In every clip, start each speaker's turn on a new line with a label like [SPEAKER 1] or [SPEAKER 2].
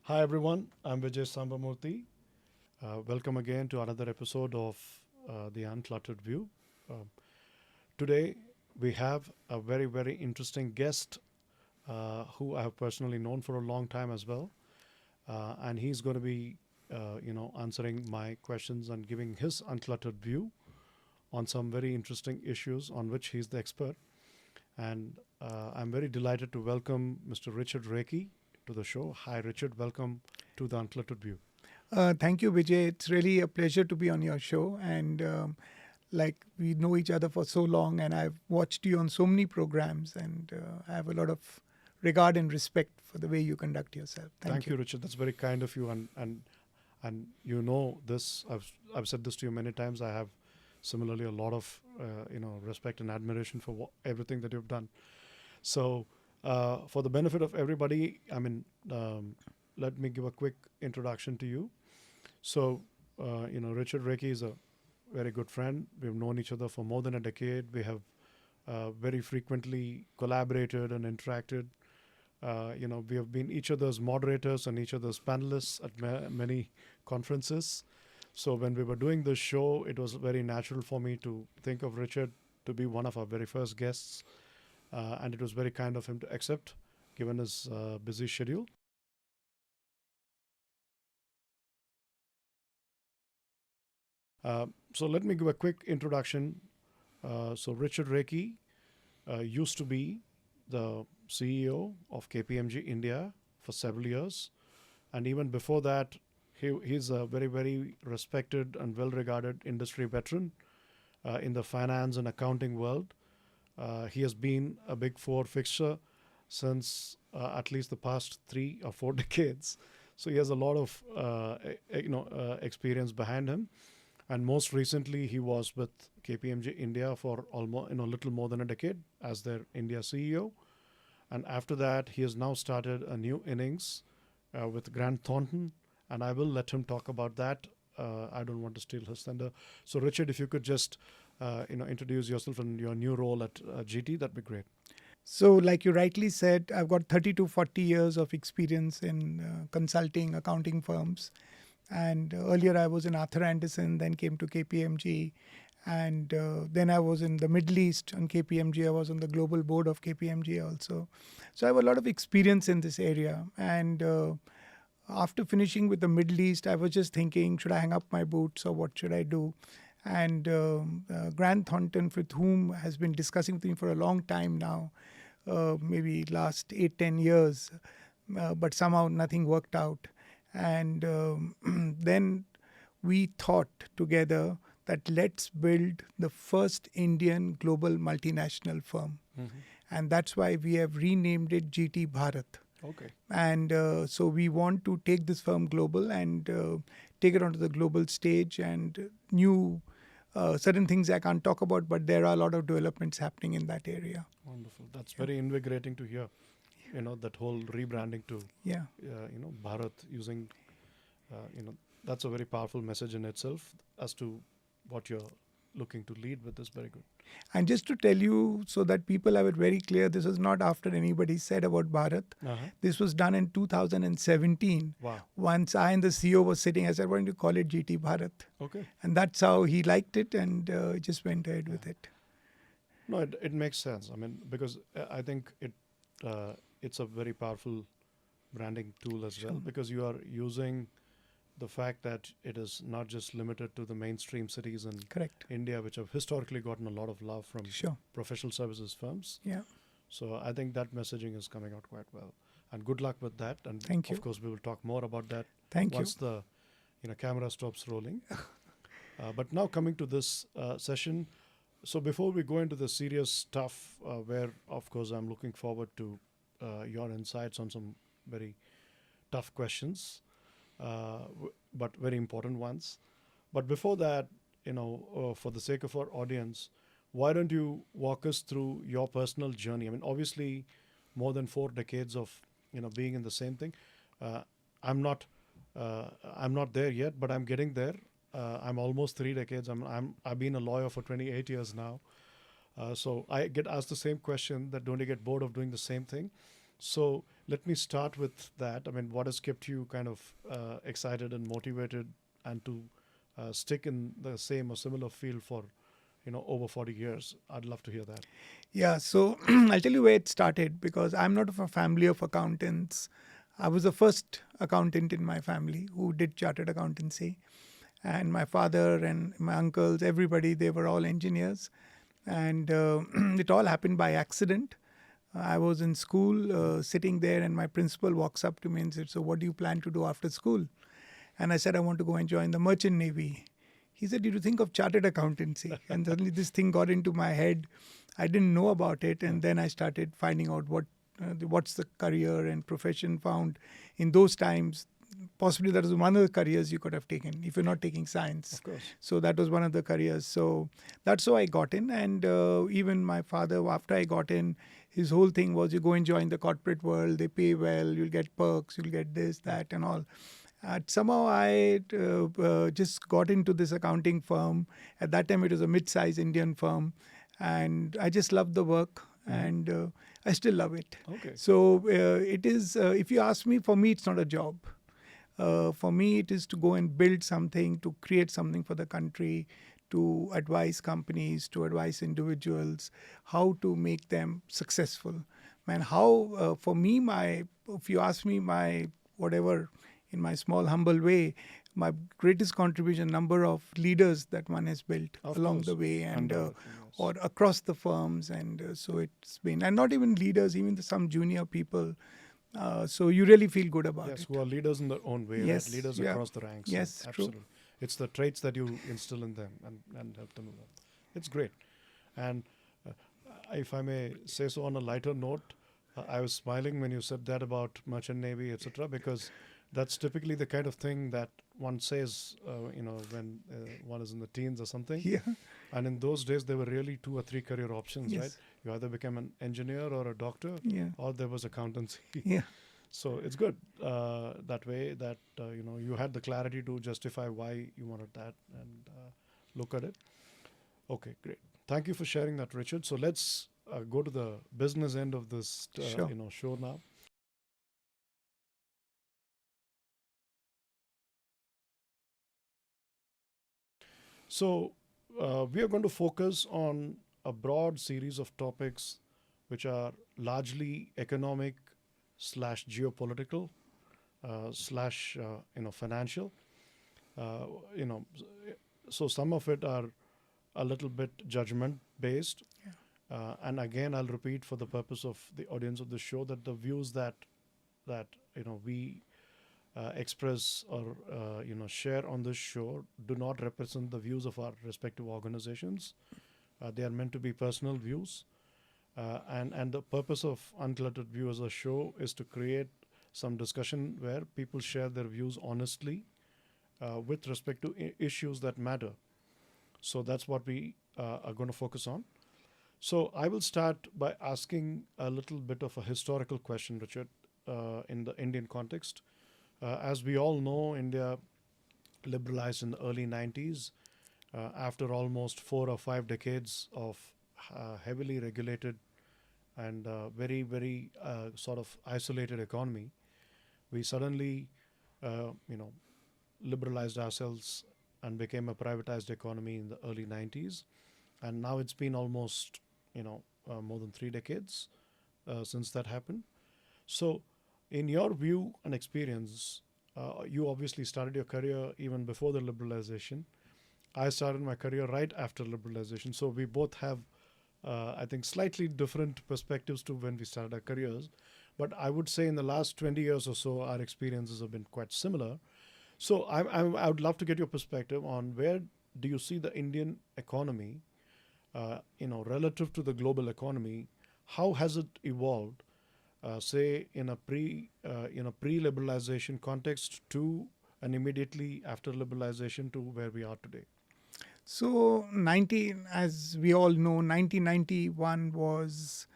[SPEAKER 1] Hi everyone, I'm Vijay Sambamurthi. Welcome again to another episode of the Uncluttered View. Uh, Today we have a very interesting guest who I have personally known for a long time as well, and he's going to be, answering my questions and giving his uncluttered view on some very interesting issues on which he's the expert. And I'm very delighted to welcome Mr. Richard Rekhy to the show. Hi, Richard. Welcome to the Uncluttered View.
[SPEAKER 2] Thank you, Vijay. It's really a pleasure to be on your show. And like we know each other for so long, and I've watched you on so many programs, and I have a lot of regard and respect for the way you conduct yourself. Thank
[SPEAKER 1] You,
[SPEAKER 2] you.
[SPEAKER 1] Richard. That's very kind of you, and you know this. I've said this to you many times. I have similarly a lot of respect and admiration for everything that you've done. So, for the benefit of everybody, let me give a quick introduction to you. So, Richard Rekhy is a very good friend. We've known each other for more than a decade. We have very frequently collaborated and interacted. We have been each other's moderators and each other's panelists at many conferences. So when we were doing this show, it was very natural for me to think of Richard to be one of our very first guests. And it was very kind of him to accept, given his busy schedule. So let me give a quick introduction. So Richard Rekhy used to be the CEO of KPMG India for several years. And even before that, he's a very respected and well-regarded industry veteran in the finance and accounting world. He has been a Big Four fixture since at least the past 3 or 4 decades. So he has a lot of experience behind him. And most recently, he was with KPMG India for almost a little more than a decade as their India CEO. And after that, he has now started a new innings with Grant Thornton, and I will let him talk about that. I don't want to steal his thunder. So, Richard, if you could just introduce yourself and your new role at GT, that'd be great.
[SPEAKER 2] So, like you rightly said, I've got 30 to 40 years of experience in consulting accounting firms. And earlier I was in Arthur Andersen, then came to KPMG. And then I was in the Middle East on KPMG. I was on the global board of KPMG also. So I have a lot of experience in this area. And after finishing with the Middle East, I was just thinking, should I hang up my boots or what should I do? And Grant Thornton, with whom has been discussing with me for a long time now, maybe last 8-10 years, but somehow nothing worked out. And then we thought together that let's build the first Indian global multinational firm.
[SPEAKER 1] Mm-hmm.
[SPEAKER 2] And that's why we have renamed it GT Bharat.
[SPEAKER 1] Okay.
[SPEAKER 2] And so we want to take this firm global and take it onto the global stage, and new certain things I can't talk about, but there are a lot of developments happening in that area.
[SPEAKER 1] Wonderful. That's very invigorating to hear. That whole rebranding to Bharat using that's a very powerful message in itself as to what you're looking to lead with. Is very good.
[SPEAKER 2] And just to tell you, so that people have it very clear, this is not after anybody said about Bharat. This was done in 2017.
[SPEAKER 1] Wow.
[SPEAKER 2] Once I and the CEO was sitting, I said, why don't you call it GT Bharat?
[SPEAKER 1] Okay.
[SPEAKER 2] And that's how he liked it, and just went ahead with it.
[SPEAKER 1] No, it makes sense. I mean, because I think it's a very powerful branding tool as well, because you are using the fact that it is not just limited to the mainstream cities in
[SPEAKER 2] Correct.
[SPEAKER 1] India, which have historically gotten a lot of love from professional services firms.
[SPEAKER 2] Yeah.
[SPEAKER 1] So I think that messaging is coming out quite well. And good luck with that. And
[SPEAKER 2] Thank you.
[SPEAKER 1] Of course, we will talk more about that
[SPEAKER 2] once
[SPEAKER 1] the camera stops rolling. But now coming to this session. So before we go into the serious stuff, where of course I'm looking forward to your insights on some very tough questions, but very important ones. But before that, for the sake of our audience, why don't you walk us through your personal journey? I mean, obviously, more than 4 decades of being in the same thing. I'm not there yet, but I'm getting there. I'm almost 3 decades. I've been a lawyer for 28 years now. So I get asked the same question, that don't you get bored of doing the same thing? So let me start with that. I mean, what has kept you kind of excited and motivated, and to stick in the same or similar field for over 40 years? I'd love to hear that.
[SPEAKER 2] Yeah, so I'll tell you where it started because I'm not of a family of accountants. I was the first accountant in my family who did chartered accountancy. And my father and my uncles, everybody, they were all engineers. And it all happened by accident. I was in school sitting there, and my principal walks up to me and said, "So, what do you plan to do after school?" And I said, "I want to go and join the merchant navy." He said, "Did you think of chartered accountancy?" And suddenly this thing got into my head. I didn't know about it, and then I started finding out what's the career and profession found in those times. Possibly that was one of the careers you could have taken if you're not taking science.
[SPEAKER 1] Of course.
[SPEAKER 2] So that was one of the careers. So that's how I got in. And even my father, after I got in, his whole thing was you go and join the corporate world. They pay well. You'll get perks. You'll get this, that, and all. Somehow I just got into this accounting firm. At that time, it was a mid-sized Indian firm. And I just loved the work. And I still love it.
[SPEAKER 1] Okay.
[SPEAKER 2] So it is, if you ask me, for me, it's not a job. For me, it is to go and build something, to create something for the country, to advise companies, to advise individuals, how to make them successful. Man, how, for me, if you ask me whatever, in my small, humble way, my greatest contribution, number of leaders that one has built along the way, and or across the firms. And so it's been, and not even leaders, even some junior people. So you really feel good about it.
[SPEAKER 1] Yes, who are leaders in their own way,
[SPEAKER 2] Yes,
[SPEAKER 1] right? Leaders
[SPEAKER 2] yeah.
[SPEAKER 1] across the ranks.
[SPEAKER 2] Yes,
[SPEAKER 1] absolutely.
[SPEAKER 2] true.
[SPEAKER 1] It's the traits that you instill in them and help them with them. It's great. And if I may say so on a lighter note, I was smiling when you said that about merchant navy, etc., because that's typically the kind of thing that one says, when one is in the teens or something.
[SPEAKER 2] Yeah.
[SPEAKER 1] And in those days, there were really 2 or 3 career options,
[SPEAKER 2] Yes.
[SPEAKER 1] right? You either became an engineer or a doctor,
[SPEAKER 2] Yeah.
[SPEAKER 1] or there was accountancy.
[SPEAKER 2] Yeah.
[SPEAKER 1] So it's good that way that you had the clarity to justify why you wanted that and look at it. Okay, great. Thank you for sharing that, Richard. So let's go to the business end of this
[SPEAKER 2] Sure.
[SPEAKER 1] show now. So we are going to focus on a broad series of topics which are largely economic / geopolitical / financial. Uh, you know, so some of it are a little bit judgment based.
[SPEAKER 2] Yeah.
[SPEAKER 1] And again, I'll repeat for the purpose of the audience of the show that the views that we express or share on this show do not represent the views of our respective organizations. They are meant to be personal views, and the purpose of Uncluttered View as a show is to create some discussion where people share their views honestly with respect to issues that matter. So that's what we are going to focus on. So I will start by asking a little bit of a historical question, Richard, in the Indian context. As we all know, India liberalized in the early 90s after almost 4 or 5 decades of heavily regulated and very, very sort of isolated economy. We suddenly, liberalized ourselves and became a privatized economy in the early 90s. And now it's been almost, more than 3 decades since that happened. So, in your view and experience, you obviously started your career even before the liberalization. I started my career right after liberalization. So we both have, I think, slightly different perspectives to when we started our careers. But I would say in the last 20 years or so, our experiences have been quite similar. So I would love to get your perspective on where do you see the Indian economy, relative to the global economy? How has it evolved? Say in a pre-liberalization context to and immediately after liberalization to where we are today.
[SPEAKER 2] So, as we all know, 1991 was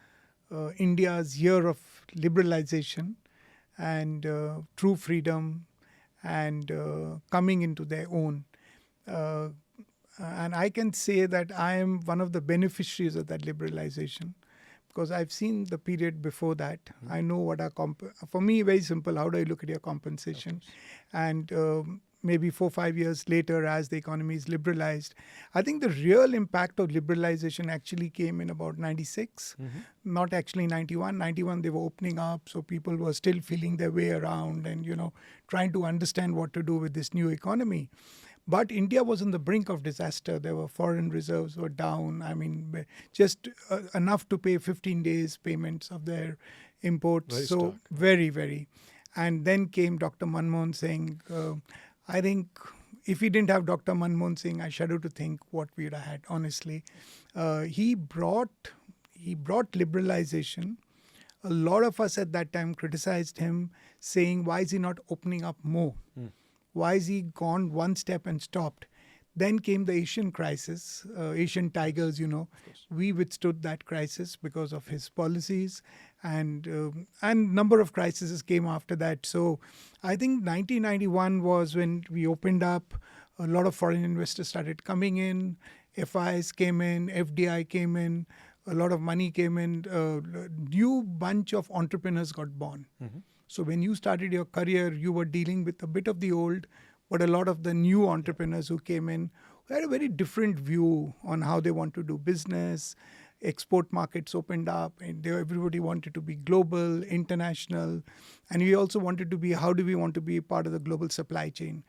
[SPEAKER 2] India's year of liberalization and true freedom and coming into their own. And I can say that I am one of the beneficiaries of that liberalization because I've seen the period before that. I know what for me, very simple. How do I look at your compensation? And maybe 4-5 years later, as the economy is liberalized, I think the real impact of liberalization actually came in about 96, not actually 91. 91, they were opening up, so people were still feeling their way around and, trying to understand what to do with this new economy. But India was on the brink of disaster. There were foreign reserves were down. I mean, just enough to pay 15 days payments of their imports.
[SPEAKER 1] Very
[SPEAKER 2] so
[SPEAKER 1] stark.
[SPEAKER 2] very, very. And then came Dr. Manmohan Singh. I think if we didn't have Dr. Manmohan Singh, I shudder to think what we would have had, honestly. He brought liberalization. A lot of us at that time criticized him, saying, why is he not opening up more? Why is he gone one step and stopped? Then came the Asian crisis, Asian tigers, We withstood that crisis because of his policies, and number of crises came after that. So I think 1991 was when we opened up. A lot of foreign investors started coming in. FIs came in, FDI came in, a lot of money came in. New bunch of entrepreneurs got born. So when you started your career, you were dealing with a bit of the old, but a lot of the new entrepreneurs who came in had a very different view on how they want to do business. Export markets opened up, and everybody wanted to be global, international. And we also wanted to be, how do we want to be part of the global supply chain?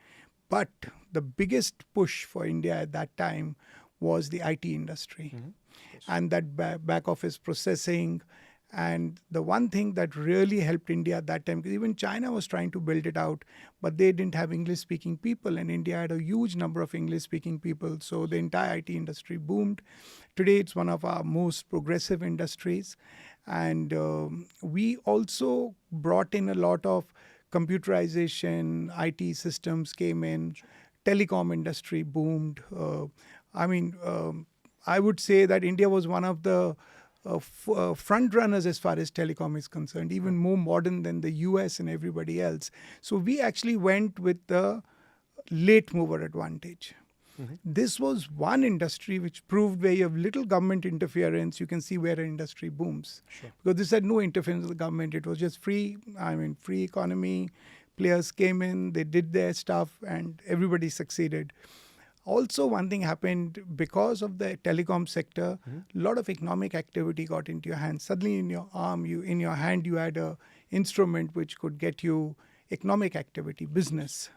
[SPEAKER 2] But the biggest push for India at that time was the IT industry and that back office processing. And the one thing that really helped India at that time, because even China was trying to build it out, but they didn't have English-speaking people, and India had a huge number of English-speaking people. So the entire IT industry boomed. Today, it's one of our most progressive industries. And we also brought in a lot of computerization, IT systems came in, telecom industry boomed. I would say that India was one of the front runners as far as telecom is concerned, even more modern than the US and everybody else. So we actually went with the late mover advantage. This was one industry which proved where you have little government interference, you can see where an industry booms. Because this had no interference with the government. It was just free economy. Players came in, they did their stuff, and everybody succeeded. Also, one thing happened because of the telecom sector. A lot of economic activity got into your hands. Suddenly, in your arm, in your hand, you had a instrument which could get you economic activity, business.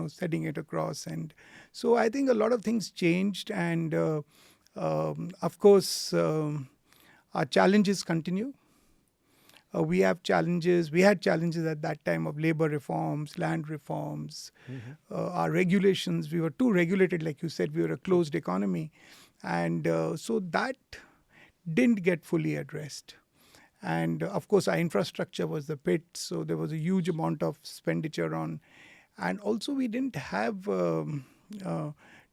[SPEAKER 2] Setting it across, and so I think a lot of things changed. And of course, our challenges continue. We have challenges. We had challenges at that time of labor reforms, land reforms, our regulations. We were too regulated, like you said. We were a closed economy. And so that didn't get fully addressed. And of course, our infrastructure was the pit. So there was a huge amount of expenditure on. And also, we didn't have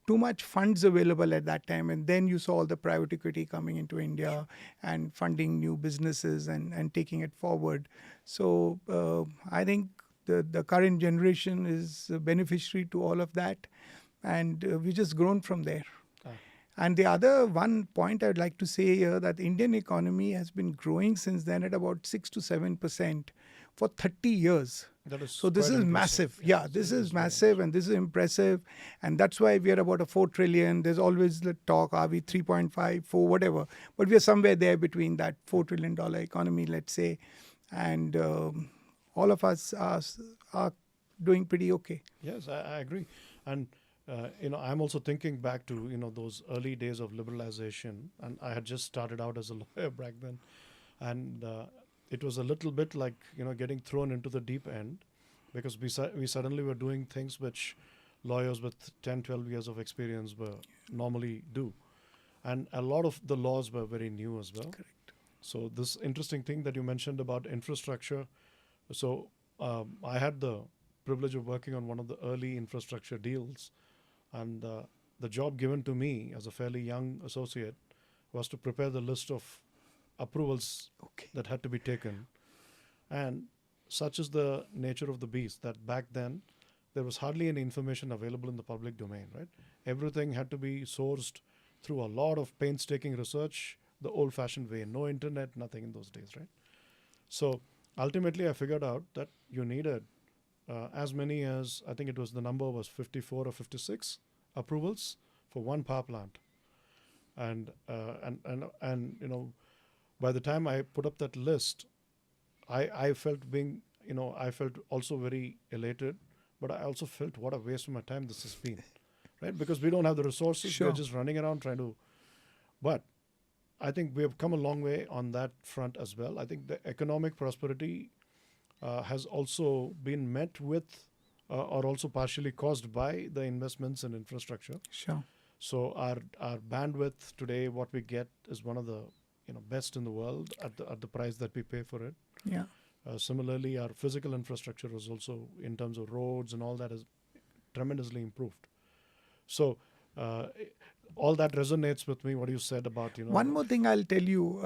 [SPEAKER 2] too much funds available at that time. And then you saw all the private equity coming into India and funding new businesses and taking it forward. So I think the current generation is a beneficiary to all of that. And we've just grown from there. And the other one point I'd like to say here, that the Indian economy has been growing since then at about 6 to 7% for 30 years. So this is massive. Yeah, this is massive, and this is impressive. And that's why we are about a 4 trillion. There's always the talk, are we 3.5, 4, whatever. But we are somewhere there between that $4 trillion economy, let's say. And all of us are doing pretty okay.
[SPEAKER 1] Yes, I agree. And I'm also thinking back to, those early days of liberalization. And I had just started out as a lawyer back then. And it was a little bit like, getting thrown into the deep end, because we suddenly were doing things which lawyers with 10, 12 years of experience were normally do. And a lot of the laws were very new as well.
[SPEAKER 2] Correct.
[SPEAKER 1] So this interesting thing that you mentioned about infrastructure. So I had the privilege of working on one of the early infrastructure deals. And the job given to me as a fairly young associate was to prepare the list of approvals that had to be taken. And such is the nature of the beast that back then there was hardly any information available in the public domain, right? Everything had to be sourced through a lot of painstaking research, the old-fashioned way. No internet, nothing in those days, right? So ultimately, I figured out that you needed as many as, I think it was, the number was 54 or 56 approvals for one power plant. And by the time I put up that list, I felt I felt also very elated, but I also felt what a waste of my time this has been, right? Because we don't have the resources.
[SPEAKER 2] Sure.
[SPEAKER 1] We're just running around trying to, but I think we have come a long way on that front as well. I think the economic prosperity has also been met with or also partially caused by the investments in infrastructure.
[SPEAKER 2] Sure.
[SPEAKER 1] So our bandwidth today, what we get is one of the best in the world at the price that we pay for it.
[SPEAKER 2] Yeah.
[SPEAKER 1] Similarly, our physical infrastructure is also, in terms of roads and all that, is tremendously improved. So all that resonates with me. What you said about
[SPEAKER 2] One more thing I'll tell you,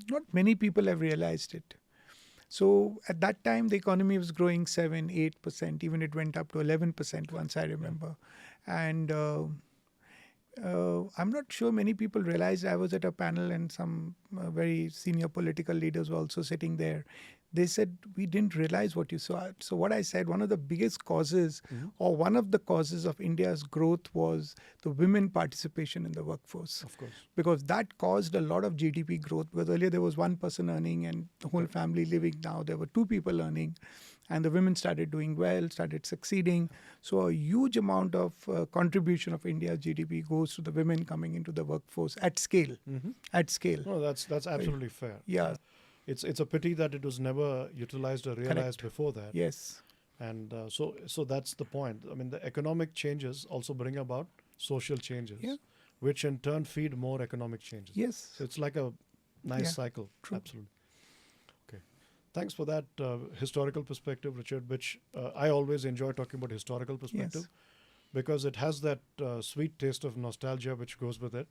[SPEAKER 2] not many people have realized it. So at that time, the economy was growing 7, 8%, even it went up to 11% once, I remember. And I'm not sure many people realized. I was at a panel and some very senior political leaders were also sitting there. They said, we didn't realize what you saw. So what I said, one of the biggest causes or one of the causes of India's growth was the women participation in the workforce.
[SPEAKER 1] Of course.
[SPEAKER 2] Because that caused a lot of GDP growth. Because earlier there was one person earning and the whole family living. Now there were two people earning. And the women started doing well, started succeeding. So a huge amount of contribution of India's GDP goes to the women coming into the workforce at scale. At scale.
[SPEAKER 1] No, that's absolutely fair.
[SPEAKER 2] Yeah.
[SPEAKER 1] It's a pity that it was never utilized or realized before that.
[SPEAKER 2] Yes.
[SPEAKER 1] And so that's the point. I mean, the economic changes also bring about social changes, which in turn feed more economic changes.
[SPEAKER 2] Yes.
[SPEAKER 1] So it's like a nice cycle.
[SPEAKER 2] True.
[SPEAKER 1] Absolutely. Okay. Thanks for that historical perspective, Richard, which I always enjoy talking about historical perspective because it has that sweet taste of nostalgia which goes with it.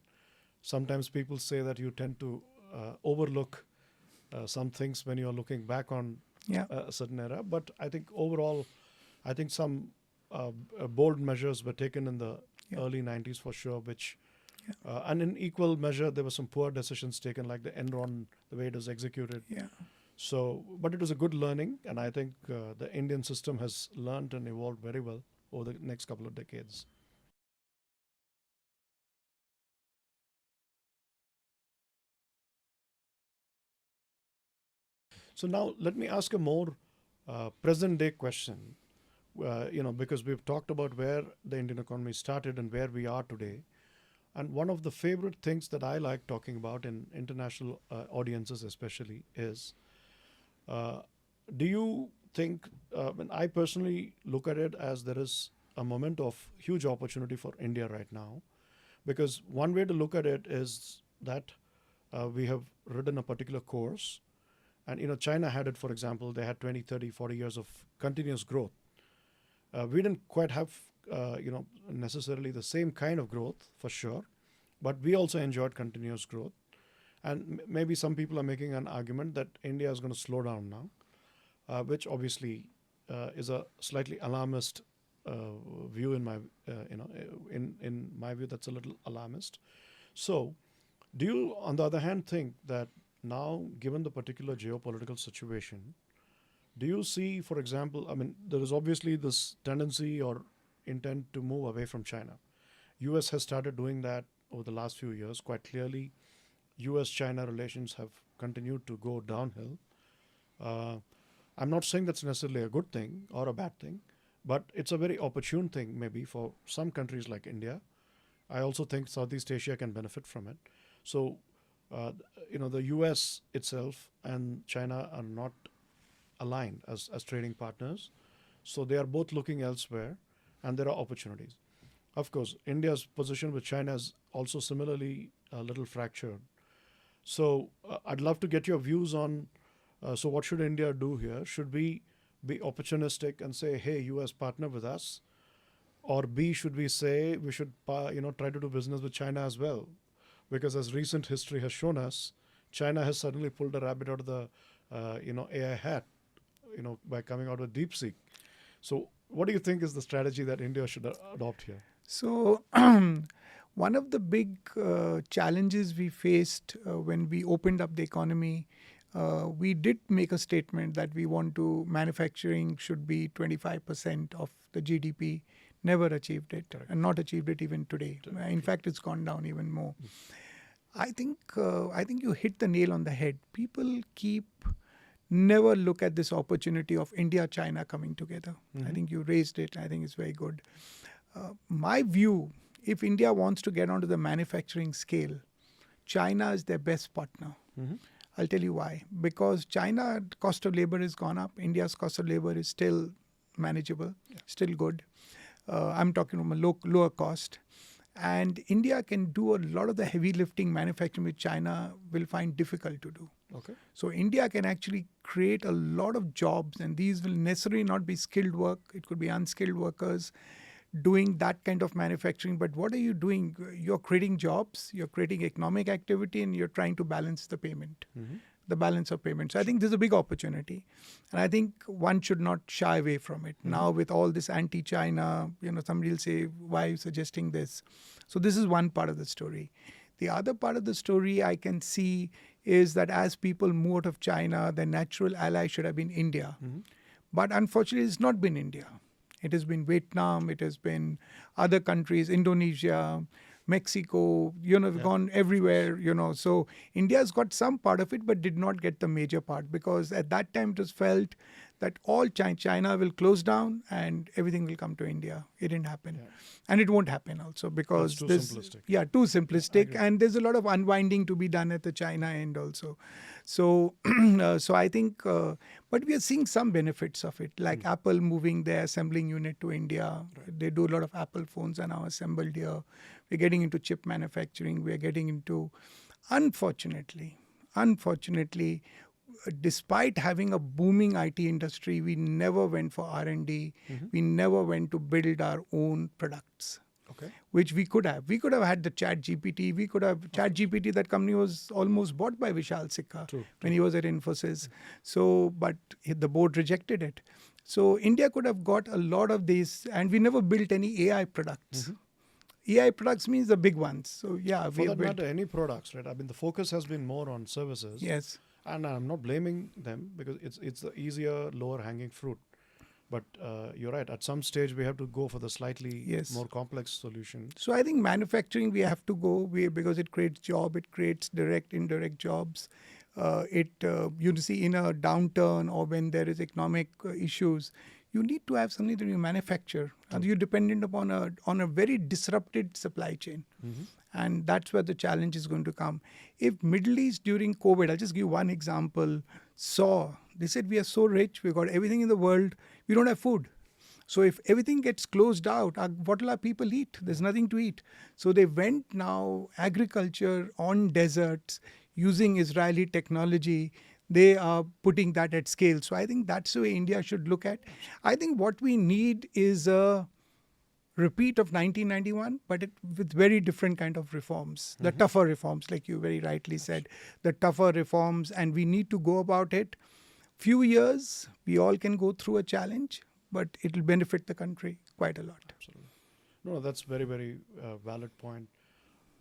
[SPEAKER 1] Sometimes people say that you tend to overlook some things when you're looking back on a certain era. But I think overall, I think some bold measures were taken in the early 90s for sure, which and in equal measure, there were some poor decisions taken, like the Enron, the way it was executed.
[SPEAKER 2] Yeah.
[SPEAKER 1] So, but it was a good learning, and I think the Indian system has learned and evolved very well over the next couple of decades. So now let me ask a more present day question, because we've talked about where the Indian economy started and where we are today. And one of the favorite things that I like talking about in international audiences especially is, do you think, and I personally look at it as there is a moment of huge opportunity for India right now, because one way to look at it is that we have ridden a particular course. And China had it, for example, they had 20, 30, 40 years of continuous growth. We didn't quite have, necessarily the same kind of growth, for sure, but we also enjoyed continuous growth. And maybe some people are making an argument that India is going to slow down now, which obviously is a slightly alarmist view in my, in my view, that's a little alarmist. So, do you, on the other hand, think that now, given the particular geopolitical situation, do you see, for example, I mean, there is obviously this tendency or intent to move away from China. US has started doing that over the last few years quite clearly. US-China relations have continued to go downhill. I'm not saying that's necessarily a good thing or a bad thing, but it's a very opportune thing maybe for some countries like India. I also think Southeast Asia can benefit from it. So, the US itself and China are not aligned as trading partners. So they are both looking elsewhere, and there are opportunities. Of course, India's position with China is also similarly a little fractured. So I'd love to get your views on, so what should India do here? Should we be opportunistic and say, hey, US, partner with us? Or B, should we say we should try to do business with China as well? Because as recent history has shown us, China has suddenly pulled a rabbit out of the AI hat, by coming out with DeepSeek. So what do you think is the strategy that India should adopt here?
[SPEAKER 2] So One of the big challenges we faced when we opened up the economy, we did make a statement that we want to manufacturing should be 25% of the GDP. Never achieved it,
[SPEAKER 1] Correct.
[SPEAKER 2] and not achieved it even today. In fact, it's gone down even more. I think you hit the nail on the head. People never look at this opportunity of India China coming together. I think you raised it. I think it's very good. My view, if India wants to get onto the manufacturing scale, China is their best partner. I'll tell you why. Because China cost of labor has gone up. India's cost of labor is still manageable, still good. I'm talking from a lower cost. And India can do a lot of the heavy lifting manufacturing which China will find difficult to do.
[SPEAKER 1] Okay.
[SPEAKER 2] So India can actually create a lot of jobs, and these will necessarily not be skilled work. It could be unskilled workers doing that kind of manufacturing. But what are you doing? You're creating jobs, you're creating economic activity, and you're trying to balance the payment, the balance of payment. So I think there's a big opportunity. And I think one should not shy away from it. Now with all this anti-China, somebody will say, why are you suggesting this? So this is one part of the story. The other part of the story I can see is that as people move out of China, their natural ally should have been India. But unfortunately, it's not been India. It has been Vietnam, it has been other countries, Indonesia, Mexico, we've gone everywhere, So India's got some part of it, but did not get the major part because at that time it was felt that all China will close down and everything will come to India. It didn't happen. And it won't happen also because
[SPEAKER 1] That's too simplistic.
[SPEAKER 2] Yeah, too simplistic. And there's a lot of unwinding to be done at the China end also. So, so I think, but we are seeing some benefits of it, like Apple moving their assembling unit to India. They do a lot of Apple phones are now assembled here. We're getting into chip manufacturing. We're getting into, unfortunately, despite having a booming IT industry, we never went for R&D. We never went to build our own products.
[SPEAKER 1] Okay.
[SPEAKER 2] Which we could have. We could have had the Chat GPT. We could have Chat GPT. That company was almost bought by Vishal Sikka when he was at Infosys. So, but the board rejected it. So India could have got a lot of these, and we never built any AI products. AI products means the big ones. So yeah,
[SPEAKER 1] for that matter, any products, right? I mean, the focus has been more on services.
[SPEAKER 2] Yes.
[SPEAKER 1] And I'm not blaming them because it's the easier, lower hanging fruit. But you're right. At some stage, we have to go for the slightly more complex solution.
[SPEAKER 2] So I think manufacturing, we have to go because it creates job, it creates direct, indirect jobs. You see, in a downturn or when there is economic issues, you need to have something that you manufacture. And you're dependent upon a very disrupted supply chain. And that's where the challenge is going to come. If Middle East during COVID, I'll just give one example, they said we are so rich, we've got everything in the world, we don't have food. So if everything gets closed out, what will our people eat? There's nothing to eat. So they went now agriculture on deserts using Israeli technology. They are putting that at scale. So I think that's the way India should look at. I think what we need is a repeat of 1991, but with very different kind of reforms, the tougher reforms, like you very rightly said, the tougher reforms, and we need to go about it. Few years, we all can go through a challenge, but it will benefit the country quite a lot.
[SPEAKER 1] Absolutely. No, that's very, very valid point.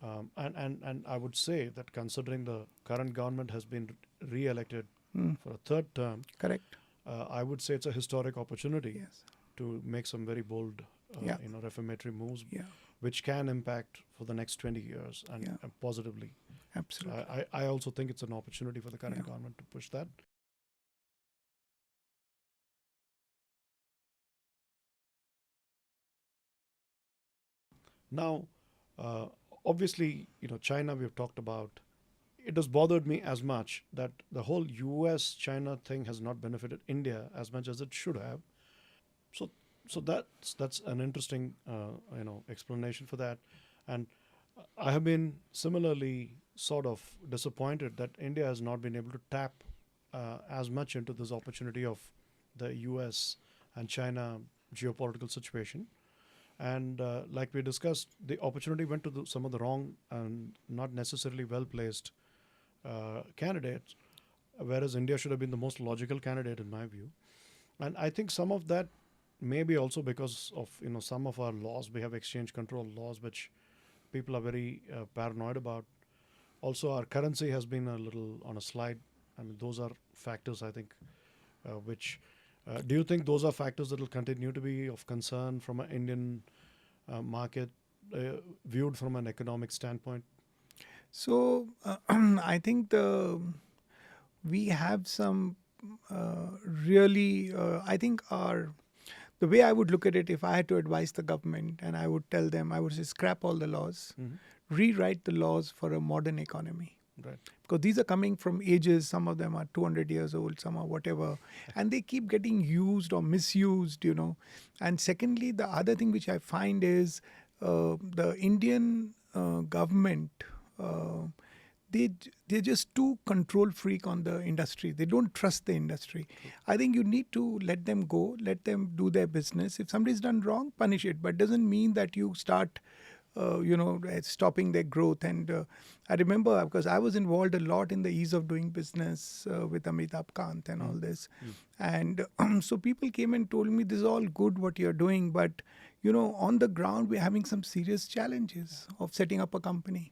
[SPEAKER 1] And I would say that considering the current government has been re-elected for a third term,
[SPEAKER 2] correct.
[SPEAKER 1] I would say it's a historic opportunity to make some very bold reformatory moves, which can impact for the next 20 years and positively.
[SPEAKER 2] Absolutely.
[SPEAKER 1] I also think it's an opportunity for the current government to push that. Now, obviously, China we've talked about. It has bothered me as much that the whole US-China thing has not benefited India as much as it should have. So that's an interesting explanation for that, and I have been similarly sort of disappointed that India has not been able to tap as much into this opportunity of the US and China geopolitical situation. And like we discussed, the opportunity went to some of the wrong and not necessarily well-placed candidates, whereas India should have been the most logical candidate in my view. And I think some of that may be also because of some of our laws. We have exchange control laws which people are very paranoid about. Also, our currency has been a little on a slide. I mean, those are factors, I think, which do you think those are factors that will continue to be of concern from an Indian market viewed from an economic standpoint?
[SPEAKER 2] So I think we have some really, I think the way I would look at it, if I had to advise the government, and I would tell them, I would say scrap all the laws, rewrite the laws for a modern economy.
[SPEAKER 1] Right.
[SPEAKER 2] Because these are coming from ages, some of them are 200 years old, some are whatever, and they keep getting used or misused, And secondly, the other thing which I find is the Indian government, they're just too control freak on the industry. They don't trust the industry. I think you need to let them go, let them do their business. If somebody's done wrong, punish it, but doesn't mean that you start stopping their growth. And I remember, because I was involved a lot in the ease of doing business with Amitabh Kant and all this. And so people came and told me, this is all good what you're doing, but, on the ground, we're having some serious challenges of setting up a company.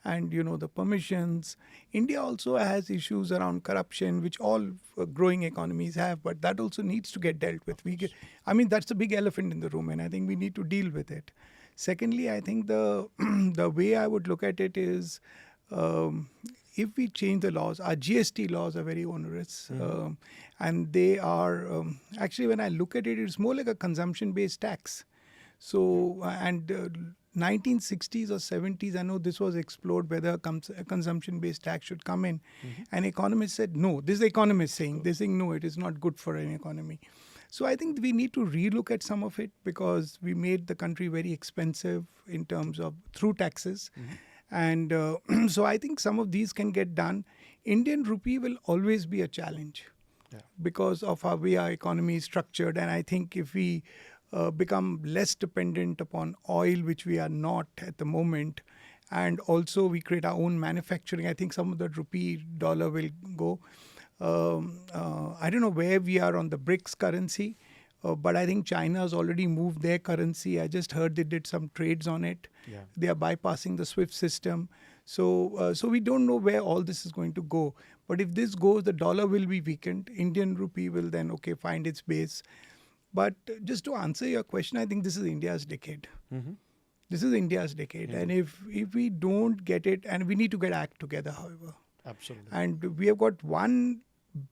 [SPEAKER 2] And, the permissions. India also has issues around corruption, which all growing economies have, but that also needs to get dealt with. That's a big elephant in the room, and I think we need to deal with it. Secondly, I think the way I would look at it is, if we change the laws, our GST laws are very onerous, and they are actually, when I look at it, it's more like a consumption-based tax. So, and 1960s or 70s, I know this was explored whether a consumption-based tax should come in, and economists said no. This is the economists saying, they're saying no, it is not good for an economy. So I think we need to relook at some of it, because we made the country very expensive in terms of through taxes. And so I think some of these can get done. Indian rupee will always be a challenge because of how our economy is structured. And I think if we become less dependent upon oil, which we are not at the moment, and also we create our own manufacturing, I think some of the rupee dollar will go. I don't know where we are on the BRICS currency, but I think China has already moved their currency. I just heard they did some trades on it.
[SPEAKER 1] Yeah.
[SPEAKER 2] They are bypassing the SWIFT system. So we don't know where all this is going to go. But if this goes, the dollar will be weakened. Indian rupee will then, find its base. But just to answer your question, I think this is India's decade. This is India's decade. And if we don't get it, and we need to get act together, however.
[SPEAKER 1] Absolutely.
[SPEAKER 2] And we have got one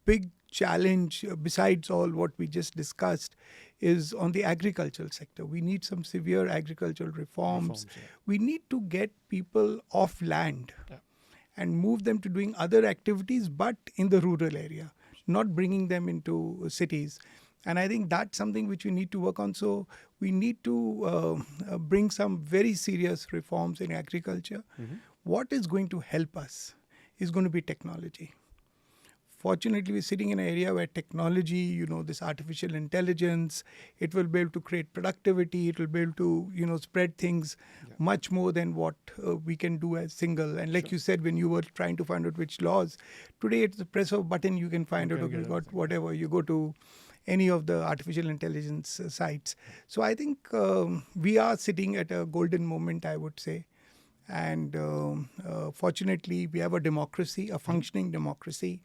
[SPEAKER 2] big challenge besides all what we just discussed is on the agricultural sector. We need some severe agricultural reforms. We need to get people off land and move them to doing other activities, but in the rural area, not bringing them into cities. And I think that's something which we need to work on. So we need to bring some very serious reforms in agriculture. What is going to help us is going to be technology. Fortunately, we're sitting in an area where technology, this artificial intelligence, it will be able to create productivity. It will be able to, spread things much more than what we can do as single. And like you said, when you were trying to find out which laws, today it's the press of a button, you can find out, okay, got whatever. You go to any of the artificial intelligence sites. So I think we are sitting at a golden moment, I would say. And fortunately, we have a democracy, a functioning democracy.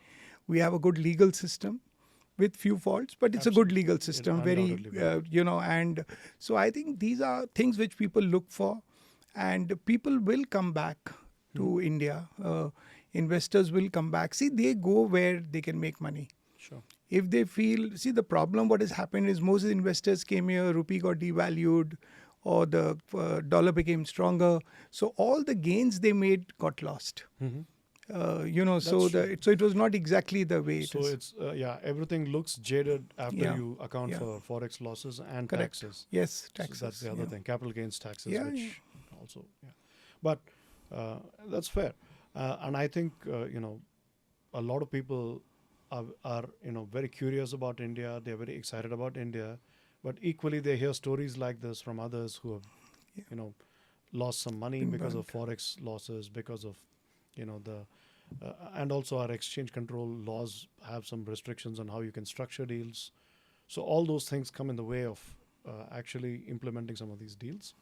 [SPEAKER 2] We have a good legal system with few faults, but it's a good legal system. And so I think these are things which people look for, and people will come back to India. Investors will come back. See, they go where they can make money.
[SPEAKER 1] Sure.
[SPEAKER 2] If they feel, the problem what has happened is most investors came here, rupee got devalued, or the dollar became stronger. So all the gains they made got lost. So it was not exactly the way it is.
[SPEAKER 1] So it's, everything looks jaded after you account for forex losses and taxes.
[SPEAKER 2] Yes, taxes.
[SPEAKER 1] So that's the other thing, capital gains taxes, which also, But that's fair. And I think, a lot of people are very curious about India. They're very excited about India. But equally, they hear stories like this from others who have, lost some money because of forex losses, because of, and also our exchange control laws have some restrictions on how you can structure deals. So all those things come in the way of actually implementing some of these deals.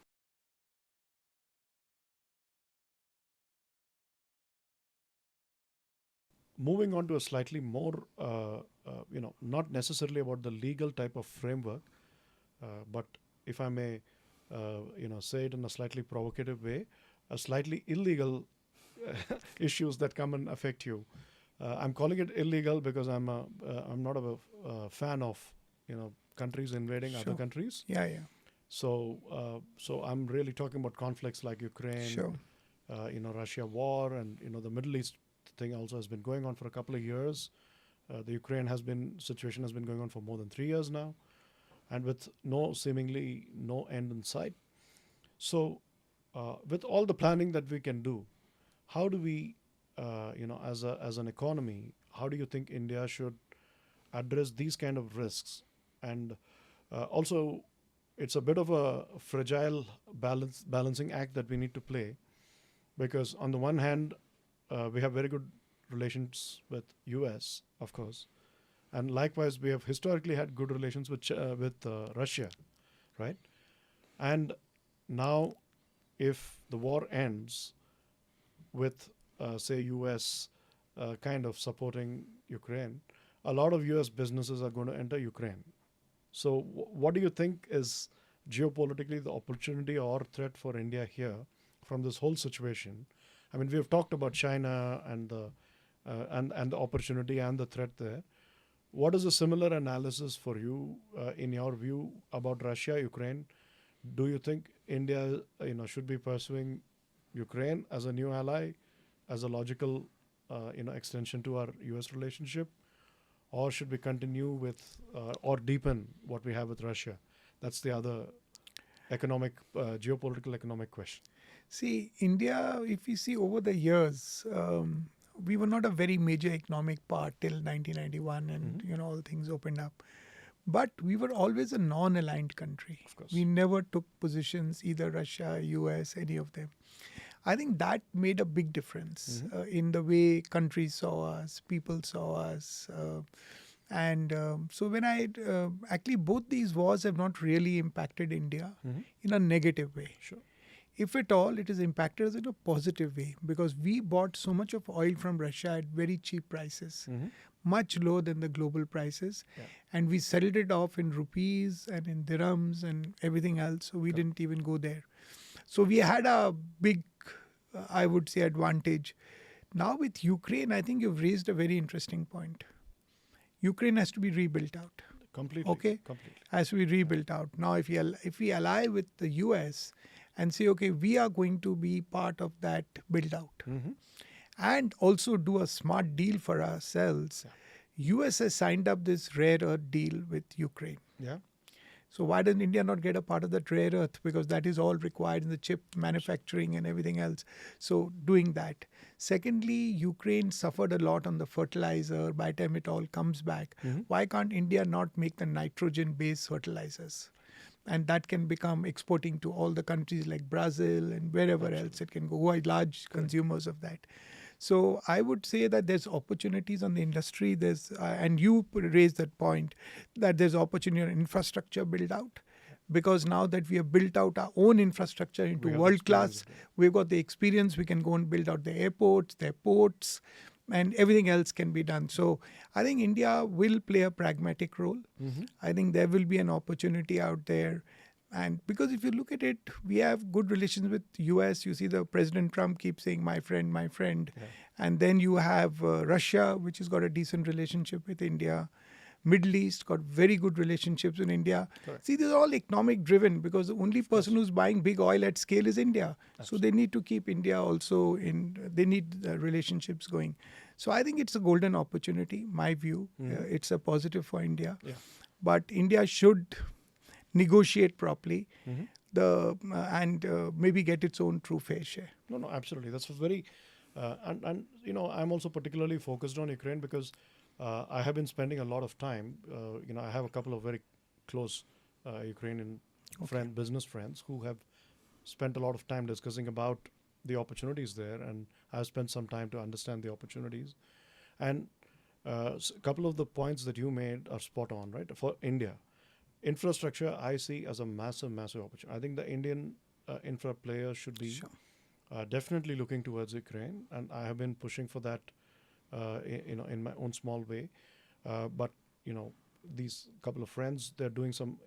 [SPEAKER 1] moving on to a slightly more, not necessarily about the legal type of framework, but if I may, say it in a slightly provocative way, a slightly illegal issues that come and affect you. I'm calling it illegal because I'm not a fan of countries invading other
[SPEAKER 2] Sure.
[SPEAKER 1] countries.
[SPEAKER 2] Yeah, yeah.
[SPEAKER 1] So I'm really talking about conflicts like Ukraine,
[SPEAKER 2] Sure.
[SPEAKER 1] Russia war, and the Middle East thing also has been going on for a couple of years. The Ukraine situation has been going on for more than 3 years now, and with seemingly no end in sight. So, with all the planning that we can do, how do we, as an economy, how do you think India should address these kind of risks? And also, it's a bit of a fragile balancing act that we need to play, because on the one hand, we have very good relations with US, of course, and likewise we have historically had good relations with Russia, right? And now, if the war ends with, say, US kind of supporting Ukraine, a lot of US businesses are going to enter Ukraine. So, what do you think is geopolitically the opportunity or threat for India here from this whole situation? I mean, we have talked about China and the opportunity and the threat there. What is a similar analysis for you, in your view, about Russia, Ukraine? Do you think India, should be pursuing Ukraine as a new ally, as a logical, extension to our U.S. relationship, or should we continue with or deepen what we have with Russia? That's the other geopolitical economic question.
[SPEAKER 2] See, India, if you see over the years, we were not a very major economic part till 1991, and all things opened up. But we were always a non-aligned country.
[SPEAKER 1] Of course.
[SPEAKER 2] We never took positions, either Russia, US, any of them. I think that made a big difference in the way countries saw us, people saw us. So when actually both these wars have not really impacted India in a negative way.
[SPEAKER 1] Sure.
[SPEAKER 2] If at all, it has impacted us in a positive way, because we bought so much of oil from Russia at very cheap prices, much lower than the global prices.
[SPEAKER 1] Yeah.
[SPEAKER 2] And we settled it off in rupees and in dirhams and everything else. So we didn't even go there. So we had a big, I would say, advantage. Now with Ukraine, I think you've raised a very interesting point. Ukraine has to be rebuilt out.
[SPEAKER 1] Completely.
[SPEAKER 2] Okay?
[SPEAKER 1] Completely.
[SPEAKER 2] Has to be rebuilt out. Now, if we ally with the US and say, okay, we are going to be part of that build out, and also do a smart deal for ourselves.
[SPEAKER 1] Yeah.
[SPEAKER 2] US has signed up this rare earth deal with Ukraine.
[SPEAKER 1] Yeah.
[SPEAKER 2] So why doesn't India not get a part of that rare earth? Because that is all required in the chip manufacturing and everything else. So doing that. Secondly, Ukraine suffered a lot on the fertilizer. By the time it all comes back, why can't India not make the nitrogen-based fertilizers? And that can become exporting to all the countries like Brazil and wherever else it can go, who are large consumers of that. So I would say that there's opportunities on the industry. There's and you raised that point, that there's opportunity on infrastructure build out, because now that we have built out our own infrastructure into world class, we've got the experience. We can go and build out the airports, their ports, and everything else can be done. So I think India will play a pragmatic role. I think there will be an opportunity out there. And because if you look at it, we have good relations with US. You see the President Trump keeps saying, my friend, my friend. Yeah. And then you have Russia, which has got a decent relationship with India. Middle East got very good relationships in India. Correct. See, these are all economic driven, because the only person who's buying big oil at scale is India. Absolutely. So they need to keep India also they need relationships going. So I think it's a golden opportunity, my view. It's a positive for India. Yeah. But India should negotiate properly, and maybe get its own true fair share.
[SPEAKER 1] No, absolutely. That's very, and I'm also particularly focused on Ukraine because I have been spending a lot of time. I have a couple of very close Ukrainian business friends who have spent a lot of time discussing about the opportunities there, and I've spent some time to understand the opportunities. And a couple of the points that you made are spot on, right? For India, infrastructure I see as a massive opportunity. I think the Indian infra players should be definitely looking towards Ukraine, and I have been pushing for that in my own small way. But these couple of friends, they're doing some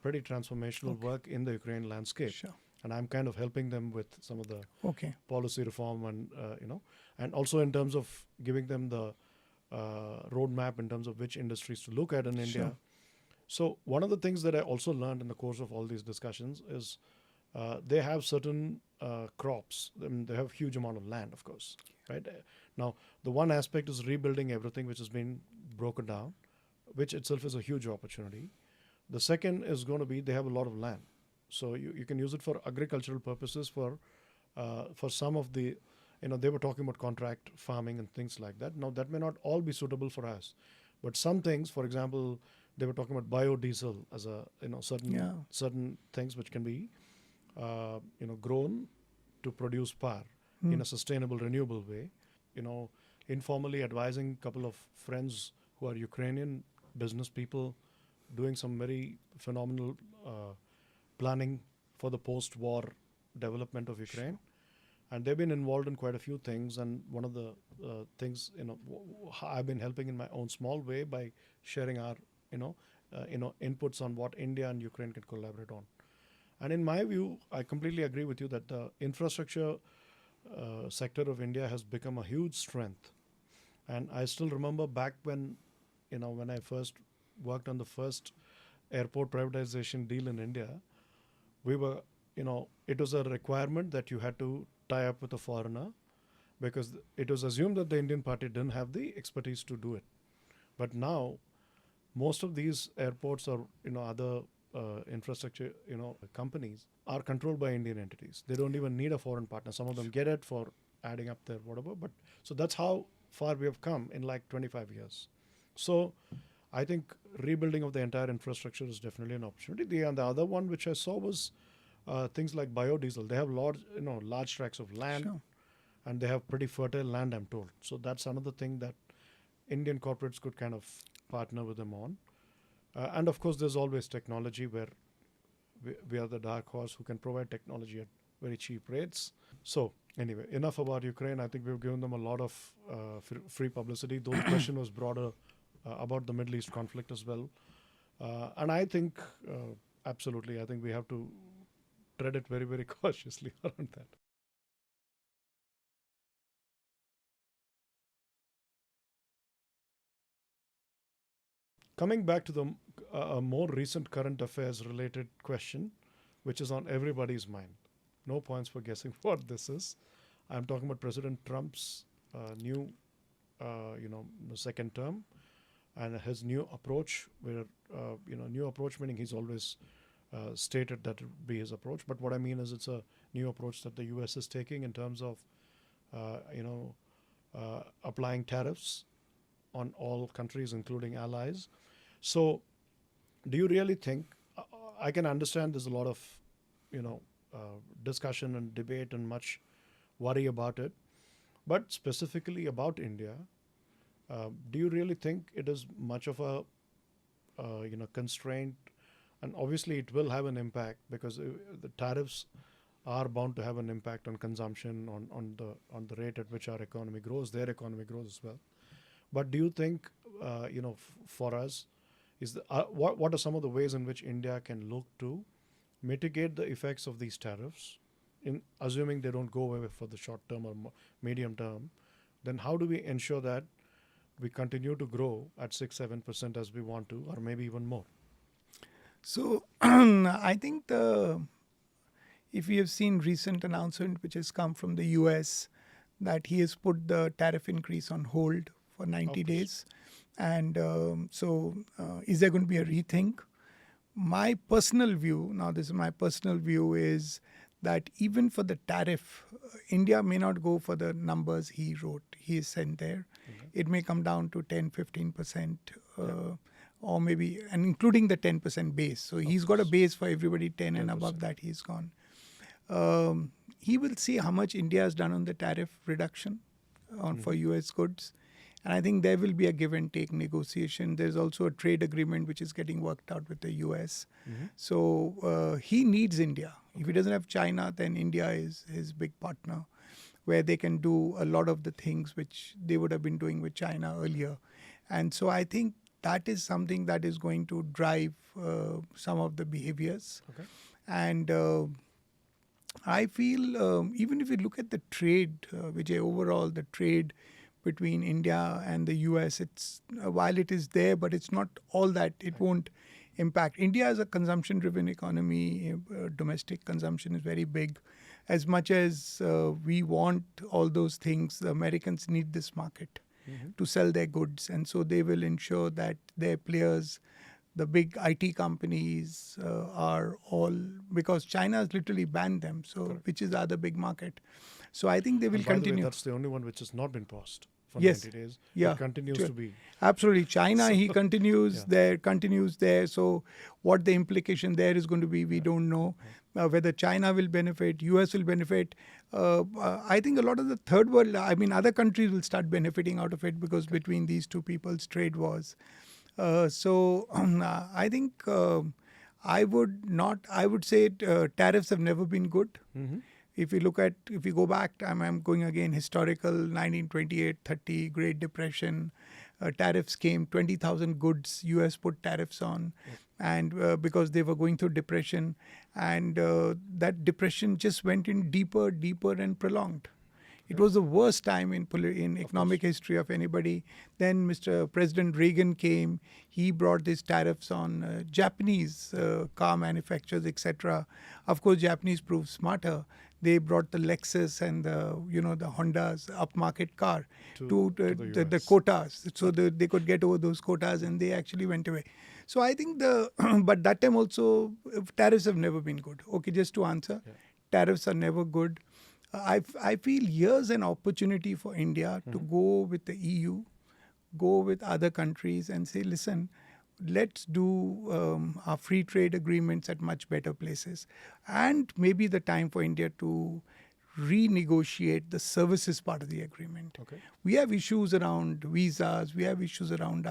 [SPEAKER 1] pretty transformational work in the Ukraine landscape.
[SPEAKER 2] Sure.
[SPEAKER 1] And I'm kind of helping them with some of the
[SPEAKER 2] Okay.
[SPEAKER 1] policy reform and, and also in terms of giving them the roadmap in terms of which industries to look at in India.
[SPEAKER 2] Sure.
[SPEAKER 1] So one of the things that I also learned in the course of all these discussions is they have certain crops. I mean, they have huge amount of land, of course, right? Now, the one aspect is rebuilding everything which has been broken down, which itself is a huge opportunity. The second is going to be they have a lot of land. So you can use it for agricultural purposes for some of the, they were talking about contract farming and things like that. Now, that may not all be suitable for us. But some things, for example, they were talking about biodiesel as a, certain things which can be, grown to produce power in a sustainable, renewable way. Informally advising a couple of friends who are Ukrainian business people doing some very phenomenal planning for the post-war development of Ukraine. And they've been involved in quite a few things. And one of the things, I've been helping in my own small way by sharing our, inputs on what India and Ukraine can collaborate on. And in my view, I completely agree with you that the infrastructure sector of India has become a huge strength. And I still remember back when, when I first worked on the first airport privatization deal in India, we were, it was a requirement that you had to tie up with a foreigner because it was assumed that the Indian party didn't have the expertise to do it. But now, most of these airports or, other infrastructure, companies are controlled by Indian entities. They don't even need a foreign partner. Some of them get it for adding up their whatever. But so that's how far we have come in like 25 years. So I think rebuilding of the entire infrastructure is definitely an opportunity. And the other one which I saw was things like biodiesel. They have large tracts of land,
[SPEAKER 2] Sure.
[SPEAKER 1] and they have pretty fertile land, I'm told. So that's another thing that Indian corporates could kind of partner with them on. And of course, there's always technology where we are the dark horse who can provide technology at very cheap rates. So anyway, enough about Ukraine. I think we've given them a lot of free publicity. Though the question was broader about the Middle East conflict as well. And I think, absolutely, I think we have to tread it very, very cautiously around that. Coming back to the more recent current affairs related question, which is on everybody's mind. No points for guessing what this is. I'm talking about President Trump's new, second term and his new approach where, new approach meaning he's always stated that it would be his approach. But what I mean is it's a new approach that the US is taking in terms of, applying tariffs on all countries, including allies. So do you really think, I can understand there's a lot of, discussion and debate and much worry about it, but specifically about India, do you really think it is much of a, constraint? And obviously it will have an impact because the tariffs are bound to have an impact on consumption, on the rate at which our economy grows, their economy grows as well. But do you think, for us, what are some of the ways in which India can look to mitigate the effects of these tariffs, in assuming they don't go away for the short term or medium term? Then how do we ensure that we continue to grow at 6-7% as we want to, or maybe even more?
[SPEAKER 2] So I think if you have seen recent announcement which has come from the US that he has put the tariff increase on hold for 90 days. And is there going to be a rethink? My personal view, now this is my personal view, is that even for the tariff, India may not go for the numbers he sent there. Okay. It may come down to 10-15%. Or maybe, and including the 10% base. So he's got a base for everybody 10 and above that he's gone. He will see how much India has done on the tariff reduction for US goods. And I think there will be a give and take negotiation. There's also a trade agreement which is getting worked out with the US. So he needs India. Okay. If he doesn't have China, then India is his big partner. where they can do a lot of the things which they would have been doing with China earlier. And so I think that is something that is going to drive some of the behaviors.
[SPEAKER 1] Okay.
[SPEAKER 2] And I feel even if you look at the trade, Vijay, overall the trade between India and the US, it's while it is there, but it's not all that. It won't impact. India is a consumption-driven economy. Domestic consumption is very big. As much as we want all those things, the Americans need this market to sell their goods. And so they will ensure that their players, the big IT companies are all, because China has literally banned them, so
[SPEAKER 1] Correct.
[SPEAKER 2] which is the other big market. So I think they will
[SPEAKER 1] And by the way,
[SPEAKER 2] continue.
[SPEAKER 1] that's the only one which has not been paused for
[SPEAKER 2] Yes.
[SPEAKER 1] 90 days.
[SPEAKER 2] Yeah.
[SPEAKER 1] It continues
[SPEAKER 2] Sure.
[SPEAKER 1] to be.
[SPEAKER 2] Absolutely. China, he continues
[SPEAKER 1] Yeah.
[SPEAKER 2] continues there. So what the implication there is going to be, we don't know. Whether China will benefit, US will benefit. I think a lot of the third world, other countries will start benefiting out of it because between these two people's trade wars. I think I would say tariffs have never been good.
[SPEAKER 1] Mm-hmm.
[SPEAKER 2] If you go back, I'm going again historical, 1928, 30, Great Depression, tariffs came, 20,000 goods, US put tariffs on, and because they were going through depression, and that depression just went in deeper and prolonged. It was the worst time in economic history of anybody. Then Mr. President Reagan came. He brought these tariffs on Japanese car manufacturers, etc. Of course, Japanese proved smarter. They brought the Lexus and the Honda's upmarket car to the
[SPEAKER 1] US.
[SPEAKER 2] quotas, so they could get over those quotas, and they actually went away. So I think but that time also tariffs have never been good. Okay, just to answer, tariffs are never good. I feel here's an opportunity for India to go with the EU, go with other countries and say, listen, let's do our free trade agreements at much better places. And maybe the time for India to renegotiate the services part of the agreement.
[SPEAKER 1] Okay.
[SPEAKER 2] We have issues around visas. We have issues around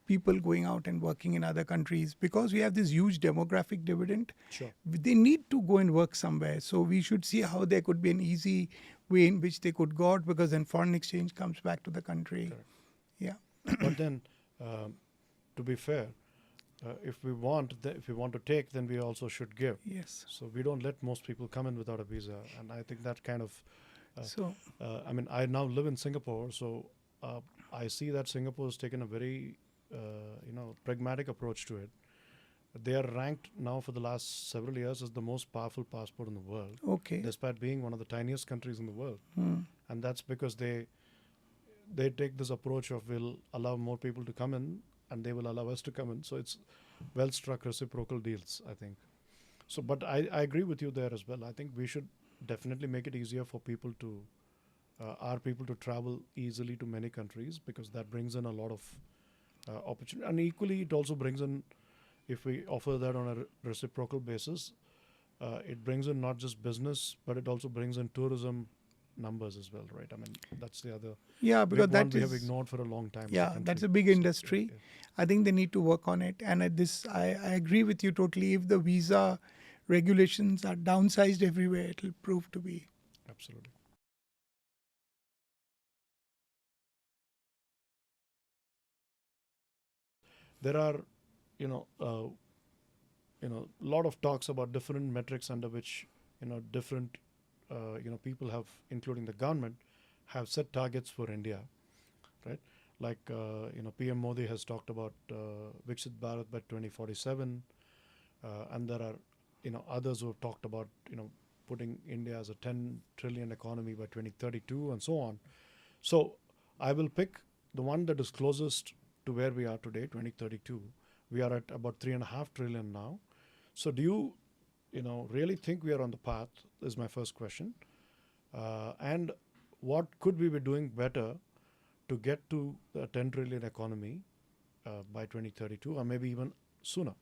[SPEAKER 2] people going out and working in other countries because we have this huge demographic dividend.
[SPEAKER 1] Sure.
[SPEAKER 2] They need to go and work somewhere. So we should see how there could be an easy way in which they could go out, because then foreign exchange comes back to the country.
[SPEAKER 1] Correct.
[SPEAKER 2] Yeah.
[SPEAKER 1] But then, to be fair, if we want to take, then we also should give.
[SPEAKER 2] Yes.
[SPEAKER 1] So we don't let most people come in without a visa, and I think that kind of. I now live in Singapore, so I see that Singapore has taken a very pragmatic approach to it. They are ranked now for the last several years as the most powerful passport in the world.
[SPEAKER 2] Okay.
[SPEAKER 1] Despite being one of the tiniest countries in the world. And that's because they take this approach of we'll allow more people to come in and they will allow us to come in. So it's well-struck reciprocal deals, I think. So, but I agree with you there as well. I think we should definitely make it easier for people to, our people to travel easily to many countries, because that brings in a lot of opportunity. And equally, it also brings in, if we offer that on a reciprocal basis, it brings in not just business, but it also brings in tourism numbers as well, right? I mean, that's the other.
[SPEAKER 2] Yeah, because
[SPEAKER 1] we have ignored for a long time.
[SPEAKER 2] Yeah, that's a big industry.
[SPEAKER 1] Yeah.
[SPEAKER 2] I think they need to work on it. And I agree with you totally. If the visa regulations are downsized everywhere, it will prove to be.
[SPEAKER 1] Absolutely. There are, a lot of talks about different metrics under which, different, people have, including the government, have set targets for India, right? Like, PM Modi has talked about Viksit Bharat by 2047, and there are, others who have talked about, putting India as a 10 trillion economy by 2032 and so on. So I will pick the one that is closest to where we are today, 2032. We are at about 3.5 trillion now. So do you, really think we are on the path, is my first question. And what could we be doing better to get to the 10 trillion economy by 2032, or maybe even sooner?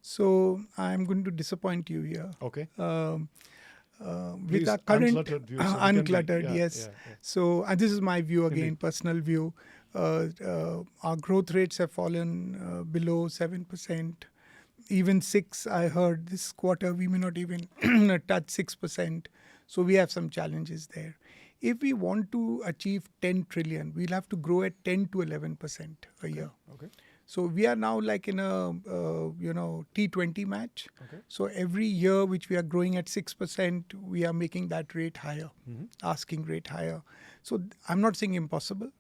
[SPEAKER 2] So I'm going to disappoint you here.
[SPEAKER 1] Okay.
[SPEAKER 2] With our current
[SPEAKER 1] uncluttered view.
[SPEAKER 2] Uncluttered, yes.
[SPEAKER 1] Yeah.
[SPEAKER 2] So this is my view again,
[SPEAKER 1] Indeed.
[SPEAKER 2] personal view. Our growth rates have fallen below 7%. Even 6, I heard this quarter, we may not even touch 6%. So we have some challenges there. If we want to achieve 10 trillion, we'll have to grow at 10 to 11% a year.
[SPEAKER 1] Okay.
[SPEAKER 2] So we are now like in a T20 match.
[SPEAKER 1] Okay.
[SPEAKER 2] So every year which we are growing at 6%, we are making that rate higher, asking rate higher. So I'm not saying impossible.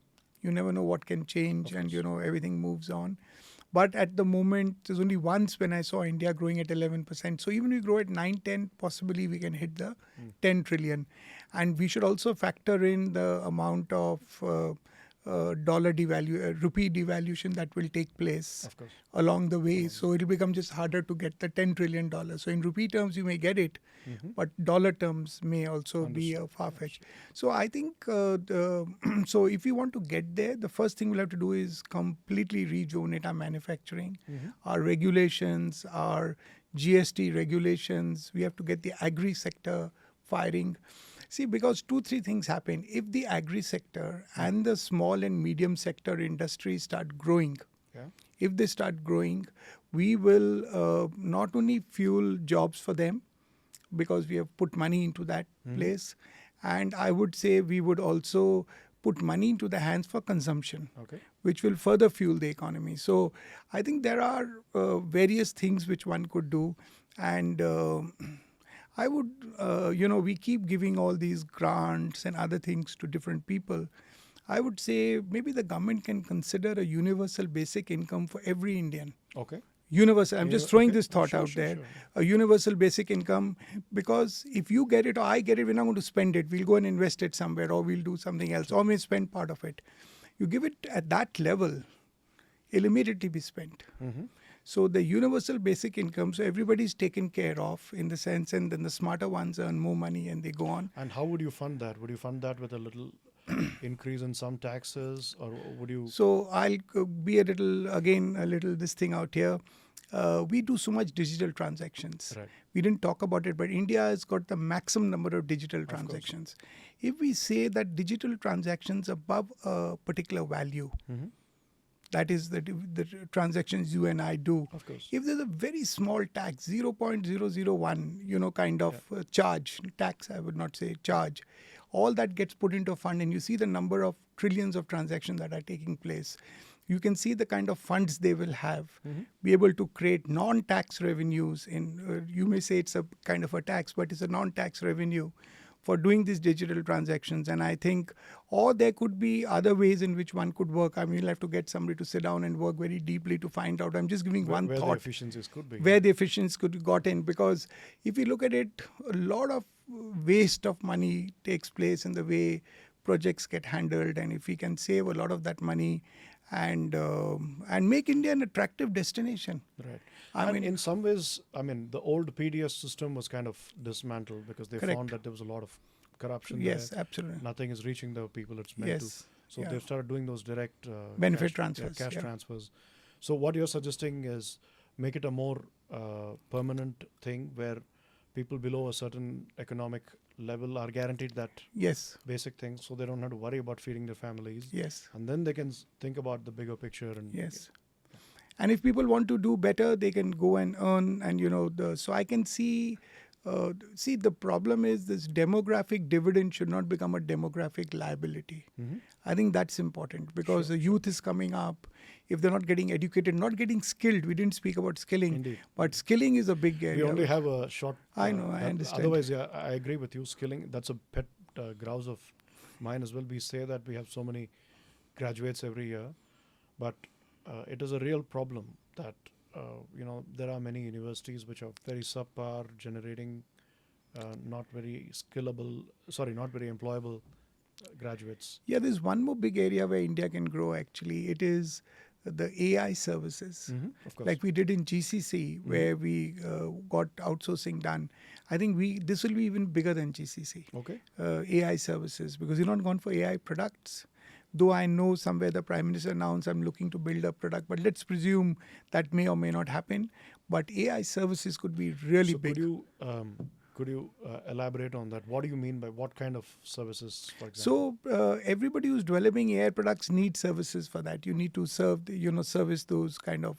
[SPEAKER 2] You never know what can change, and everything moves on. But at the moment, there's only once when I saw India growing at 11%. So even if we grow at 9, 10, possibly we can hit the 10 trillion. And we should also factor in the amount of rupee devaluation that will take place along the way. So it'll become just harder to get the $10 trillion. So in rupee terms, you may get it, but dollar terms may also be far-fetched. So I think, so if we want to get there, the first thing we'll have to do is completely rejuvenate our manufacturing, our regulations, our GST regulations. We have to get the agri sector firing. See, because 2-3 things happen. If the agri sector and the small and medium sector industries start growing, if they start growing, we will not only fuel jobs for them, because we have put money into that place, and I would say we would also put money into the hands for consumption, which will further fuel the economy. So I think there are various things which one could do, and I would, we keep giving all these grants and other things to different people. I would say maybe the government can consider a universal basic income for every Indian.
[SPEAKER 1] Okay.
[SPEAKER 2] Universal. I'm just throwing this thought out there. Sure. A universal basic income, because if you get it or I get it, we're not going to spend it. We'll go and invest it somewhere, or we'll do something else, or may spend part of it. You give it at that level, it'll immediately be spent. So the universal basic income, so everybody's taken care of in the sense, and then the smarter ones earn more money and they go on.
[SPEAKER 1] And how would you fund that? Would you fund that with a little increase in some taxes, or would you?
[SPEAKER 2] So I'll be a little this thing out here. We do so much digital transactions.
[SPEAKER 1] Right.
[SPEAKER 2] We didn't talk about it, but India has got the maximum number of digital transactions. If we say that digital transactions above a particular value, that is the transactions you and I do.
[SPEAKER 1] Of course.
[SPEAKER 2] If there's a very small tax, 0.001, kind of charge, tax, I would not say charge, all that gets put into a fund, and you see the number of trillions of transactions that are taking place. You can see the kind of funds they will have, be able to create non-tax revenues. You may say it's a kind of a tax, but it's a non-tax revenue for doing these digital transactions. And I think, or there could be other ways in which one could work. I mean, you'll have to get somebody to sit down and work very deeply to find out. I'm just giving one thought.
[SPEAKER 1] Where the efficiencies could be.
[SPEAKER 2] Where the efficiencies could be gotten. Because if you look at it, a lot of waste of money takes place in the way projects get handled. And if we can save a lot of that money and make India an attractive destination.
[SPEAKER 1] Right. I mean, in some ways, the old PDS system was kind of dismantled because they found that there was a lot of corruption there.
[SPEAKER 2] Yes, absolutely.
[SPEAKER 1] Nothing is reaching the people it's meant to. So they've started doing those direct
[SPEAKER 2] benefit transfers.
[SPEAKER 1] Cash transfers. So what you're suggesting is make it a more permanent thing where people below a certain economic level are guaranteed that basic thing, so they don't have to worry about feeding their families.
[SPEAKER 2] Yes.
[SPEAKER 1] And then they can think about the bigger picture. And
[SPEAKER 2] and if people want to do better, they can go and earn. And so I can see the problem is this demographic dividend should not become a demographic liability. I think that's important because the youth is coming up. If they're not getting educated, not getting skilled, we didn't speak about skilling.
[SPEAKER 1] Indeed.
[SPEAKER 2] But skilling is a big area.
[SPEAKER 1] We only have a short...
[SPEAKER 2] I know, I understand.
[SPEAKER 1] Otherwise, I agree with you. Skilling, that's a pet grouse of mine as well. We say that we have so many graduates every year, but it is a real problem that, there are many universities which are very subpar, generating not very employable graduates.
[SPEAKER 2] Yeah, there's one more big area where India can grow actually. It is the AI services, like we did in GCC, where we got outsourcing done. I think this will be even bigger than GCC.
[SPEAKER 1] Okay.
[SPEAKER 2] AI services, because you're not gone for AI products. Though I know somewhere the Prime Minister announced I'm looking to build a product, but let's presume that may or may not happen. But AI services could be really big.
[SPEAKER 1] Could you could you elaborate on that? What do you mean by what kind of services, for example?
[SPEAKER 2] So everybody who's developing AI products needs services for that. You need to service those kind of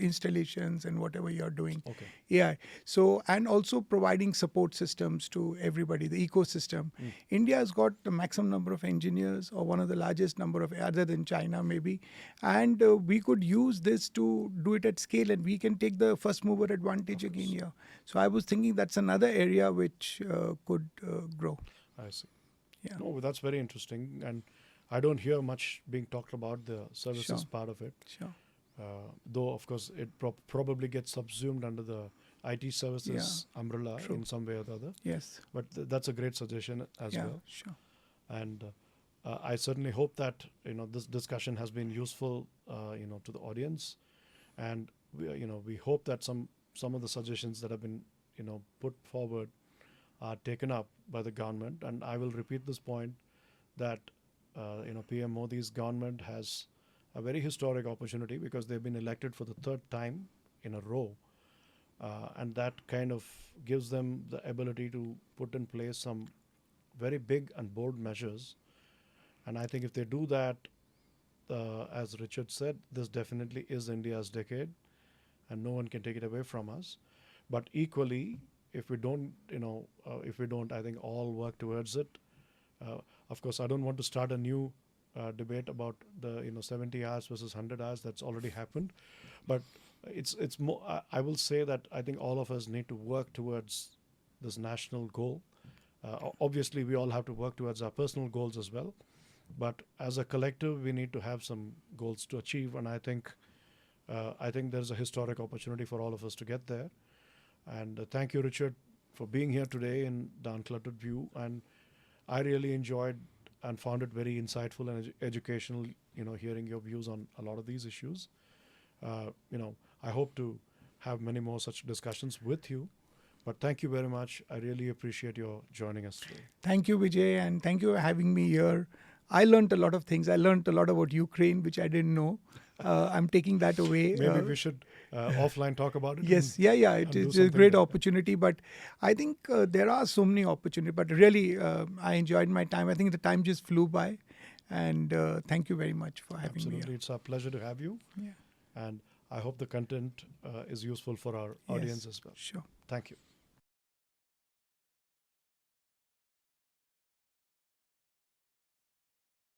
[SPEAKER 2] installations and whatever you're doing.
[SPEAKER 1] Okay.
[SPEAKER 2] AI. So, and also providing support systems to everybody, the ecosystem. India has got the maximum number of engineers, or one of the largest number of, other than China maybe. And we could use this to do it at scale, and we can take the first mover advantage again here. So I was thinking that's another area which could grow.
[SPEAKER 1] I see.
[SPEAKER 2] Yeah.
[SPEAKER 1] No, that's very interesting. And I don't hear much being talked about the services
[SPEAKER 2] Sure.
[SPEAKER 1] part of it.
[SPEAKER 2] Sure.
[SPEAKER 1] Though, of course, it probably gets subsumed under the IT services umbrella
[SPEAKER 2] True.
[SPEAKER 1] in some way or the other.
[SPEAKER 2] Yes.
[SPEAKER 1] But that's a great suggestion as
[SPEAKER 2] Yeah.
[SPEAKER 1] well.
[SPEAKER 2] Sure.
[SPEAKER 1] And I certainly hope that this discussion has been useful to the audience, and we hope that some of the suggestions that have been put forward are taken up by the government. And I will repeat this point that PM Modi's government has a very historic opportunity because they've been elected for the third time in a row, and that kind of gives them the ability to put in place some very big and bold measures. And I think if they do that, as Richard said, this definitely is India's decade, and no one can take it away from us. But equally, if we don't, I think all work towards it. Of course, I don't want to start a new debate about the 70 hours versus 100 hours. That's already happened. But it's more. I will say that I think all of us need to work towards this national goal. Obviously, we all have to work towards our personal goals as well. But as a collective, we need to have some goals to achieve, and I think there's a historic opportunity for all of us to get there. And thank you, Richard, for being here today in the Uncluttered View. And I really enjoyed and found it very insightful and educational, hearing your views on a lot of these issues. I hope to have many more such discussions with you. But thank you very much. I really appreciate your joining us today.
[SPEAKER 2] Thank you, Vijay, and thank you for having me here. I learned a lot of things. I learned a lot about Ukraine, which I didn't know. I'm taking that away.
[SPEAKER 1] Maybe we should offline talk about it.
[SPEAKER 2] Yes, it is a great opportunity. But I think there are so many opportunities. But really, I enjoyed my time. I think the time just flew by. And thank you very much for having me here.
[SPEAKER 1] Absolutely. It's a pleasure to have you.
[SPEAKER 2] Yeah.
[SPEAKER 1] And I hope the content is useful for our audience as well.
[SPEAKER 2] Sure.
[SPEAKER 1] Thank you.